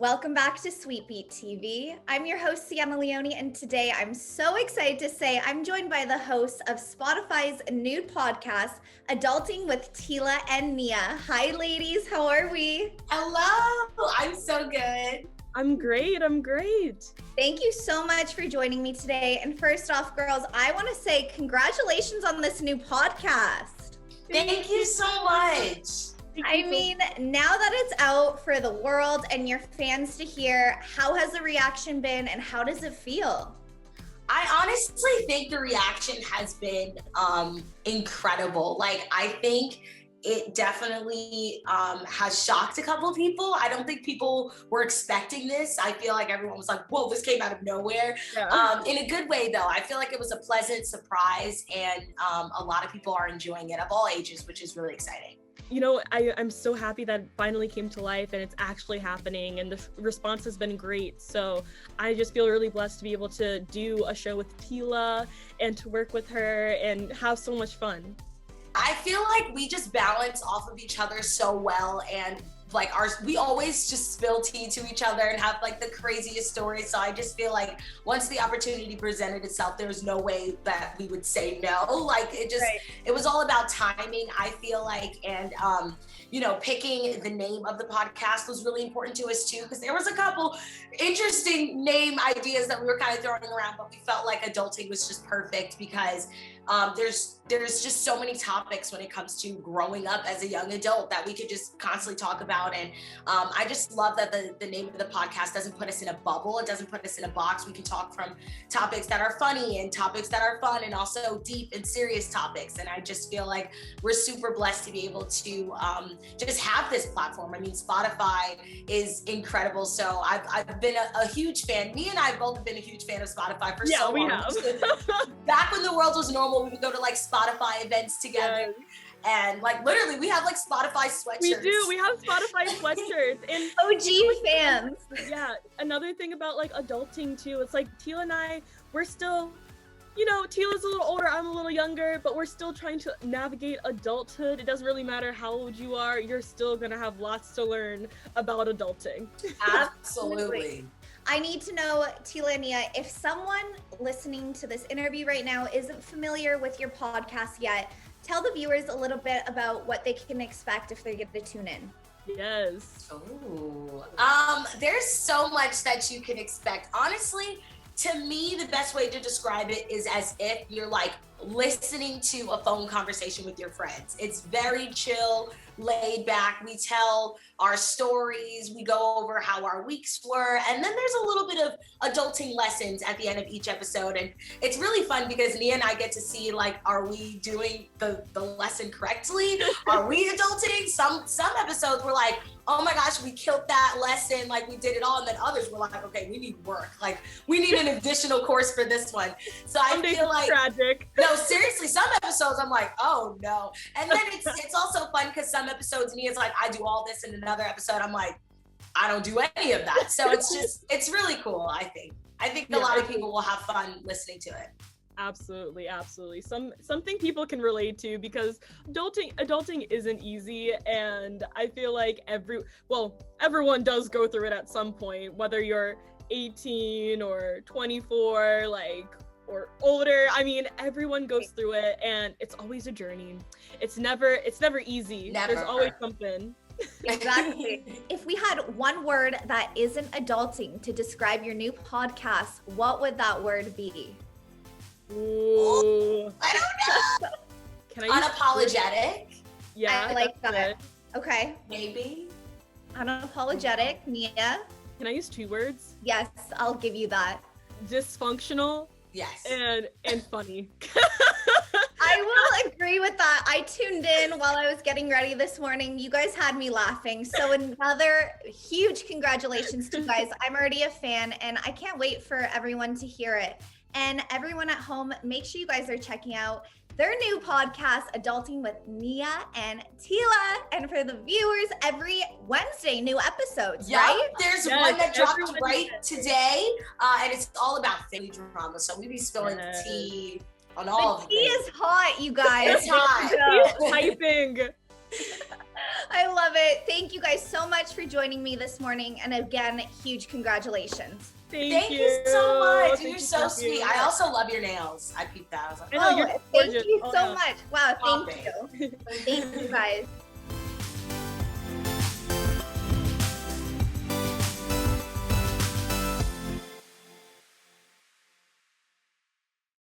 Welcome back to Sweet Beat TV. I'm your host, Sienna Leone, and today I'm so excited to say I'm joined by the hosts of Spotify's new podcast, Adulting with Teala and Nia. Hi, ladies. How are we? Hello. I'm so good. I'm great. Thank you so much for joining me today. And first off, girls, I want to say congratulations on this new podcast. Thank you so much. I mean, now that it's out for the world and your fans to hear, how has the reaction been and how does it feel? I honestly think the reaction has been incredible. Like, I think it definitely has shocked a couple of people. I don't think people were expecting this. I feel like everyone was like, whoa, this came out of nowhere. Yeah. In a good way, though. I feel like it was a pleasant surprise, and a lot of people are enjoying it of all ages, which is really exciting. You know, I'm so happy that it finally came to life and it's actually happening, and the response has been great. So I just feel really blessed to be able to do a show with Teala and to work with her and have so much fun. I feel like we just balance off of each other so well, and like we always just spill tea to each other and have like the craziest stories. So I just feel like once the opportunity presented itself, there was no way that we would say no. Like it was all about timing, I feel like. And picking the name of the podcast was really important to us too, because there was a couple interesting name ideas that we were kind of throwing around, but we felt like adulting was just perfect because there's just so many topics when it comes to growing up as a young adult that we could just constantly talk about. And I just love that the name of the podcast doesn't put us in a bubble. It doesn't put us in a box. We can talk from topics that are funny and topics that are fun, and also deep and serious topics. And I just feel like we're super blessed to be able to just have this platform. I mean, Spotify is incredible. So I've been a huge fan. Me and I both have been a huge fan of Spotify for so long. We have. Back when the world was normal, we would go to like Spotify events together. Yes. And like literally we have like Spotify sweatshirts. We do. We have Spotify sweatshirts. And OG fans. Yeah. Another thing about like adulting too, it's like Teala and I, we're still, Teala's a little older, I'm a little younger, but we're still trying to navigate adulthood. It doesn't really matter how old you are. You're still going to have lots to learn about adulting. Absolutely. I need to know, Teala and Nia, if someone listening to this interview right now isn't familiar with your podcast yet, tell the viewers a little bit about what they can expect if they're going to tune in. Yes. Oh, there's so much that you can expect. Honestly, to me, the best way to describe it is as if you're like listening to a phone conversation with your friends. It's very chill, laid back. We tell our stories, we go over how our weeks were, and then there's a little bit of adulting lessons at the end of each episode. And it's really fun because Nia and I get to see, like, are we doing the lesson correctly? Are we adulting? Some episodes were like, oh my gosh, we killed that lesson, like we did it all. And then others were like, okay, we need work. Like we need an additional course for this one. So I feel like tragic. No, seriously, some episodes I'm like, oh no. And then it's also fun because some episodes Nia's like, I do all this, and another episode I'm like, I don't do any of that. So it's really cool, I think. I think a lot of people will have fun listening to it. Absolutely. Something people can relate to, because adulting isn't easy, and I feel like everyone does go through it at some point, whether you're 18 or 24, or older. I mean, everyone goes through it, and it's always a journey. It's never easy. Never. There's always something. Exactly. If we had one word that isn't adulting to describe your new podcast, what would that word be? Ooh. I don't know. Can I unapologetic? Yeah, I like that. It. Okay. Maybe. Unapologetic. Nia? Can I use 2 words? Yes, I'll give you that. Dysfunctional. Yes. And funny. I will agree with that. I tuned in while I was getting ready this morning. You guys had me laughing. So another huge congratulations to you guys. I'm already a fan, and I can't wait for everyone to hear it. And everyone at home, make sure you guys are checking out their new podcast, Adulting with Nia and Teala. And for the viewers, every Wednesday, new episodes, right? There's one that dropped right today, and it's all about family drama. So we be spilling tea on all of it. The tea is hot, you guys. It's hot. Typing. I love it. Thank you guys so much for joining me this morning. And again, huge congratulations. Thank you so much. Thank You're you, so thank sweet. you. I also love your nails. I peeped that. I was like, I know, Oh, you're thank gorgeous. you Oh, so yeah. much. Wow, Stop thank you. Thank you guys.